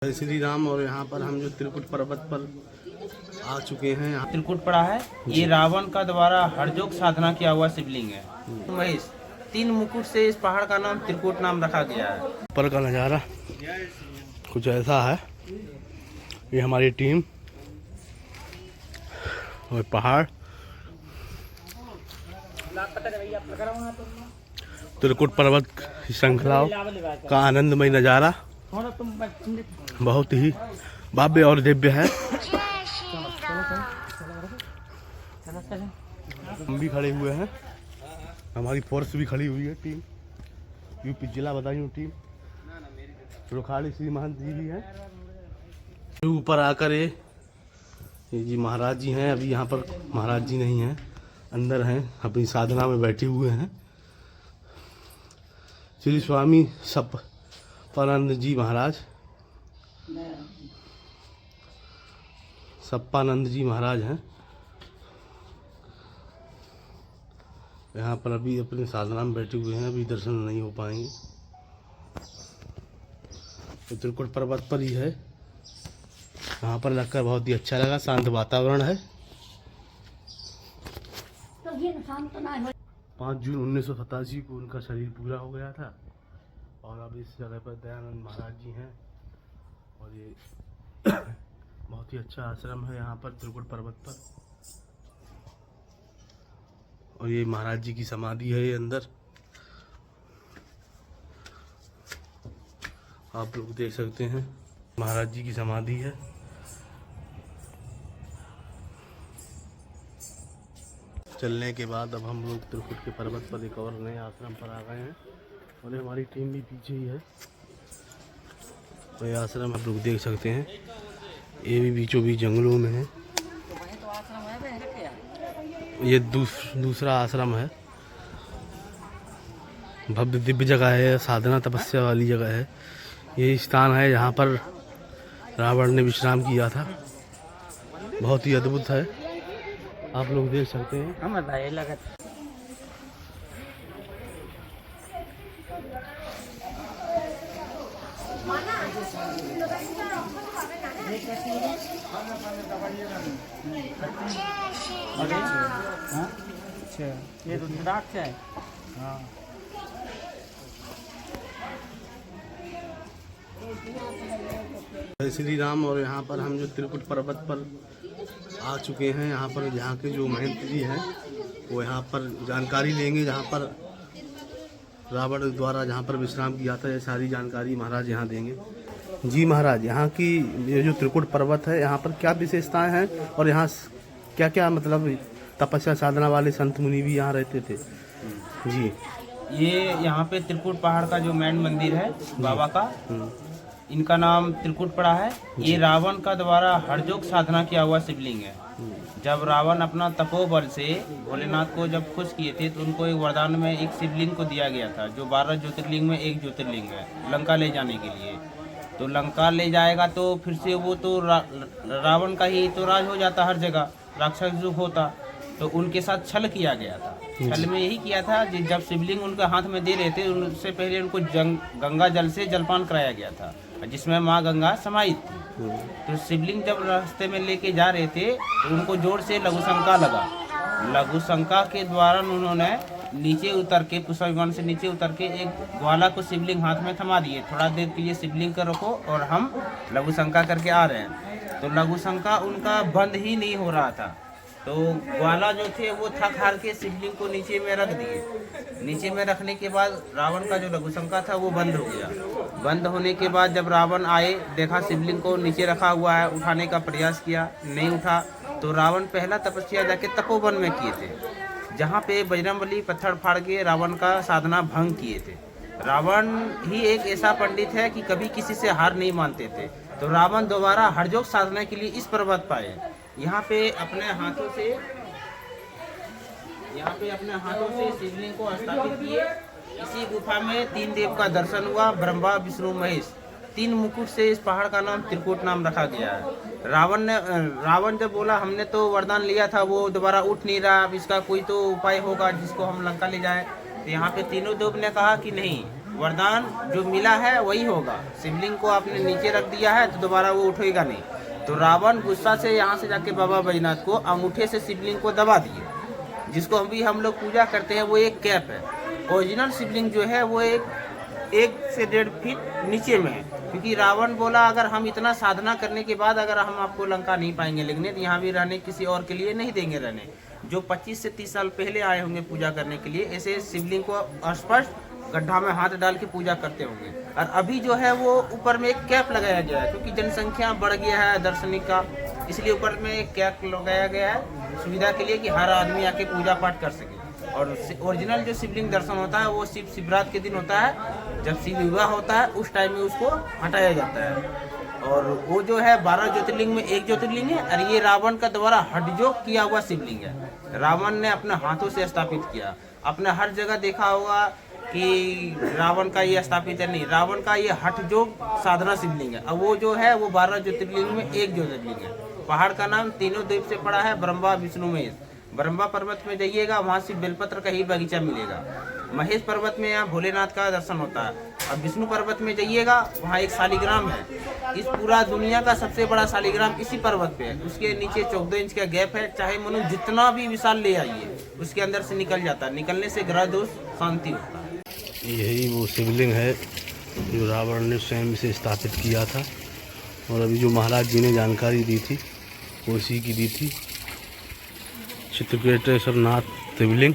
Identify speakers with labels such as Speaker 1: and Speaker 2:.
Speaker 1: जय श्री राम। और यहाँ पर हम जो त्रिकुट पर्वत पर आ चुके हैं। यहाँ
Speaker 2: त्रिकुट पड़ा है। ये रावण का द्वारा हरजोग साधना किया हुआ शिवलिंग है। महेश 3 मुकुट से इस पहाड़ का नाम त्रिकुट नाम रखा गया है।
Speaker 1: ऊपर का नज़ारा कुछ ऐसा है। ये हमारी टीम और पहाड़ त्रिकुट पर्वत की श्रृंखलाओं का आनंदमय नज़ारा बहुत ही भव्य और दिव्य है। हम भी खड़े हुए हैं, हमारी फोर्स भी खड़ी हुई है। टीम यूपी जिला बदायूं टीम रुखाड़ी श्री महंत जी भी हैं। ऊपर आकर ये जी महाराज जी हैं। अभी यहाँ पर महाराज जी नहीं हैं, अंदर हैं, अपनी साधना में बैठे हुए हैं। श्री स्वामी सप्पानंद जी महाराज, सप्पानंद जी महाराज हैं। यहाँ पर अभी अपनी साधना में बैठे हुए हैं, अभी दर्शन नहीं हो पाएंगे। तो त्रिकुट पर्वत पर ही है। यहाँ पर लगकर बहुत ही अच्छा लगा, शांत वातावरण है। 5 जून 1987 को उनका शरीर पूरा हो गया था। और अब इस जगह पर दयानंद महाराज जी हैं। और ये बहुत ही अच्छा आश्रम है यहाँ पर त्रिकुट पर्वत पर। और ये महाराज जी की समाधि है। ये अंदर आप लोग देख सकते हैं, महाराज जी की समाधि है। चलने के बाद अब हम लोग त्रिकुट के पर्वत पर एक और नए आश्रम पर आ गए हैं। और हमारी टीम भी पीछे ही है। तो ये आश्रम आप लोग देख सकते हैं, ये भी बीचों बीच जंगलों में है। ये दूसरा आश्रम है। भव्य दिव्य जगह है, साधना तपस्या वाली जगह है। ये स्थान है जहाँ पर रावण ने विश्राम किया था। बहुत ही अद्भुत है, आप लोग देख सकते हैं।
Speaker 2: ये रुद्राक्ष है। हाँ।
Speaker 1: जय श्री राम। और यहाँ पर हम जो त्रिकुट पर्वत पर आ चुके हैं। यहाँ पर यहाँ के जो महंत जी हैं वो यहाँ पर जानकारी लेंगे। जहाँ पर रावण द्वारा जहाँ पर विश्राम किया था, ये सारी जानकारी महाराज यहाँ देंगे। जी महाराज, यहाँ की ये जो त्रिकुट पर्वत है, यहाँ पर क्या विशेषताएं हैं? और यहाँ क्या क्या मतलब तपस्या साधना वाले संत मुनि भी यहाँ रहते थे? जी,
Speaker 2: ये यहाँ पे त्रिकुट पहाड़ का जो मेन मंदिर है बाबा का, इनका नाम त्रिकुट पड़ा है। ये रावण का द्वारा हरजोग साधना किया हुआ शिवलिंग है। जब रावण अपना तपोबल से भोलेनाथ को जब खुश किए थे तो उनको एक वरदान में एक शिवलिंग को दिया गया था, जो 12 ज्योतिर्लिंग में एक ज्योतिर्लिंग है, लंका ले जाने के लिए। तो लंका ले जाएगा तो फिर से वो तो रावण का ही तो राज हो जाता, हर जगह राक्षस युग होता। तो उनके साथ छल किया गया था। छल में यही किया था कि जब शिवलिंग उनके हाथ में दे रहे थे, उससे पहले उनको गंगा जल से जलपान कराया गया था, जिसमें माँ गंगा समाहित थी। तो शिवलिंग जब रास्ते में लेके जा रहे थे तो उनको जोर से लघुशंका लगा। लघुशंका के द्वारा उन्होंने नीचे उतर के, पुष्प विमान से नीचे उतर के एक ग्वाला को शिवलिंग हाथ में थमा दिए। थोड़ा देर के लिए शिवलिंग को रखो और हम लघुशंका करके आ रहे हैं। तो लघुशंका उनका बंद ही नहीं हो रहा था। तो ग्वाला जो थे वो थक हार के शिवलिंग को नीचे में रख दिए। नीचे में रखने के बाद रावण का जो लघुशंका था वो बंद हो गया। बंद होने के बाद जब रावण आए, देखा शिवलिंग को नीचे रखा हुआ है, उठाने का प्रयास किया, नहीं उठा। तो रावण पहला तपस्या जाके तपोवन में किए थे, जहाँ पे बजरंगबली पत्थर फाड़ के रावण का साधना भंग किए थे। रावण ही एक ऐसा पंडित है कि कभी किसी से हार नहीं मानते थे। तो रावण दोबारा हरजोग साधना के लिए इस पर्वत पर आए। यहाँ पे अपने हाथों से शिवलिंग को स्थापित किए। इसी गुफा में 3 देव का दर्शन हुआ, ब्रह्मा विष्णु महेश। 3 मुकुट से इस पहाड़ का नाम त्रिकुट नाम रखा गया है। रावण जब बोला हमने तो वरदान लिया था, वो दोबारा उठ नहीं रहा, अब इसका कोई तो उपाय होगा जिसको हम लंका ले जाएं। तो यहाँ पे तीनों देव ने कहा कि नहीं, वरदान जो मिला है वही होगा। शिवलिंग को आपने नीचे रख दिया है तो दोबारा वो उठेगा नहीं। तो रावण गुस्सा से यहाँ से जाके बाबा बैजनाथ को अंगूठे से शिवलिंग को दबा दिए, जिसको हम लोग पूजा करते हैं। वो एक कैप है। ओरिजिनल शिवलिंग जो है वो 1 से 1.5 फीट नीचे में है, क्योंकि रावण बोला अगर हम इतना साधना करने के बाद अगर हम आपको लंका नहीं पाएंगे लेकिन तो यहाँ भी रहने किसी और के लिए नहीं देंगे रहने। जो 25 से 30 साल पहले आए होंगे पूजा करने के लिए, ऐसे शिवलिंग को स्पष्ट गड्ढा में हाथ डाल के पूजा करते होंगे। और अभी जो है वो ऊपर में एक कैप लगाया गया है, क्योंकि जनसंख्या बढ़ गया है दार्शनिक का, इसलिए ऊपर में एक कैप लगाया गया है सुविधा के लिए कि हर आदमी आके पूजा पाठ कर सके। और ओरिजिनल जो शिवलिंग दर्शन होता है वो शिवरात्रि के दिन होता है, जब शिव विवाह होता है उस टाइम में उसको हटाया जाता है। और वो जो है 12 ज्योतिर्लिंग में एक ज्योतिर्लिंग है, और ये रावण का द्वारा हठयोग किया हुआ शिवलिंग है। रावण ने अपने हाथों से स्थापित किया। आपने हर जगह देखा होगा कि रावण का ये स्थापित है, नहीं, रावण का ये हठयोग साधना शिवलिंग है। अब वो जो है वो 12 ज्योतिर्लिंग में एक ज्योतिर्लिंग है। पहाड़ का नाम तीनों द्वीप से पड़ा है, ब्रह्मा विष्णु महेश। ब्रह्मा पर्वत में जाइएगा वहाँ से बेलपत्र का ही बगीचा मिलेगा। महेश पर्वत में यहाँ भोलेनाथ का दर्शन होता है। और विष्णु पर्वत में जाइएगा वहाँ एक शालिग्राम है। इस पूरा दुनिया का सबसे बड़ा शालिग्राम इसी पर्वत पे है। उसके नीचे 14 इंच का गैप है। चाहे मनुष्य जितना भी विशाल ले आइए उसके अंदर से निकल जाता है। निकलने से ग्रह दोष शांति होता है।
Speaker 1: यही वो शिवलिंग है जो रावण ने स्वयं से स्थापित किया था, और अभी जो महाराज जी ने जानकारी दी थी वो इसी की दी थी। चित्रकेश्वर नाथ शिवलिंग।